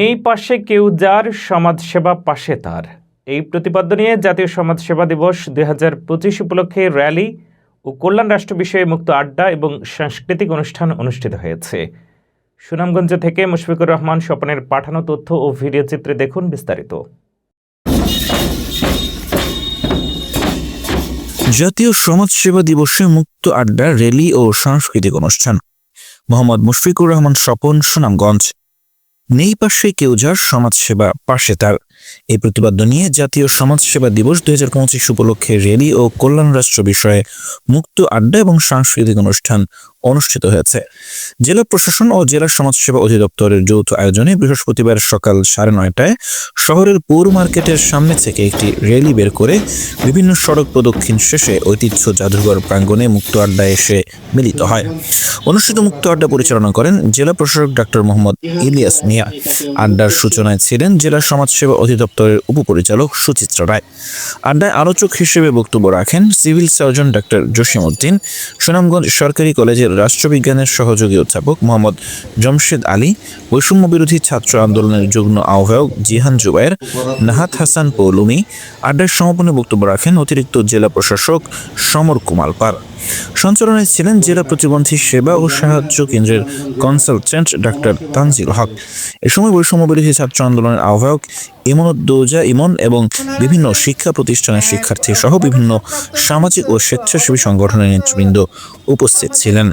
এই পাশে কেউ যার সমাজসেবা পাশে তার, এই প্রতিপাদ্য নিয়ে জাতীয় সমাজসেবা দিবস ২০২৫ উপলক্ষে র্যালি ও কল্যাণ রাষ্ট্র বিষয়ে মুক্ত আড্ডা এবং সাংস্কৃতিক অনুষ্ঠান অনুষ্ঠিত হয়েছে। সুনামগঞ্জ থেকে মুশফিকুর রহমান স্বপনের পাঠানো তথ্য ও ভিডিও চিত্রে দেখুন বিস্তারিত। জাতীয় সমাজসেবা দিবসে মুক্ত আড্ডা, র্যালি ও সাংস্কৃতিক অনুষ্ঠান। মোহাম্মদ মুশফিকুর রহমান স্বপন, সুনামগঞ্জ। নেই পাশে কেউ যার সমাজসেবা পাশে তার, এই প্রতিপাদ্য নিয়ে জাতীয় সমাজসেবা দিবস ২০২৫ উপলক্ষে র্যালি ও কল্যাণ রাষ্ট্র বিষয়ে মুক্ত আড্ডা এবং সাংস্কৃতিক অনুষ্ঠান অনুষ্ঠিত হয়েছে। জেলা প্রশাসন ও জেলা সমাজসেবা অধিদপ্তরের যৌথ আয়োজনে বৃহস্পতিবার সকাল ৯:৩০ শহরের পৌর মার্কেটের সামনে থেকে একটি র্যালি বের করে বিভিন্ন সড়ক প্রদক্ষিণ শেষে ঐতিহ্য জাদুঘর প্রাঙ্গণে মুক্ত আড্ডায় এসে মিলিত হয়। অনুষ্ঠিত মুক্ত আড্ডা পরিচালনা করেন জেলা প্রশাসক ডক্টর মোহাম্মদ ইলিয়াস মিয়া। আড্ডার সূচনায় ছিলেন জেলা সমাজসেবা অধিদপ্তরের উপপরিচালক সুচিত্রা রায়। আড্ডায় আলোচক হিসেবে বক্তব্য রাখেন civil surgeon doctor Jasim Uddin, Sunamganj সরকারি কলেজের রাষ্ট্রবিজ্ঞানের সহযোগী অধ্যাপক মোহাম্মদ জমশেদ আলী, বৈষম্য বিরোধী ছাত্র আন্দোলনের যুগ্ম আহ্বায়ক জিহান জুবায়ের, নাহাত হাসান পৌলুমি। আড্ডার সমাপনী বক্তব্য রাখেন অতিরিক্ত জেলা প্রশাসক সমর কুমার পাল। সঞ্চালনায় ছিলেন জেলা প্রতিবন্ধী সেবা ও সাহায্য কেন্দ্রের কনসালটেন্ট ডাক্তার তানজিল হক। এ সময় বৈষম্য বিরোধী ছাত্র আন্দোলনের আহ্বায়ক ইমনুদ্দৌজা ইমন এবং বিভিন্ন শিক্ষা প্রতিষ্ঠানের শিক্ষার্থী সহ বিভিন্ন সামাজিক ও স্বেচ্ছাসেবী সংগঠনের নেতৃবৃন্দ উপস্থিত ছিলেন।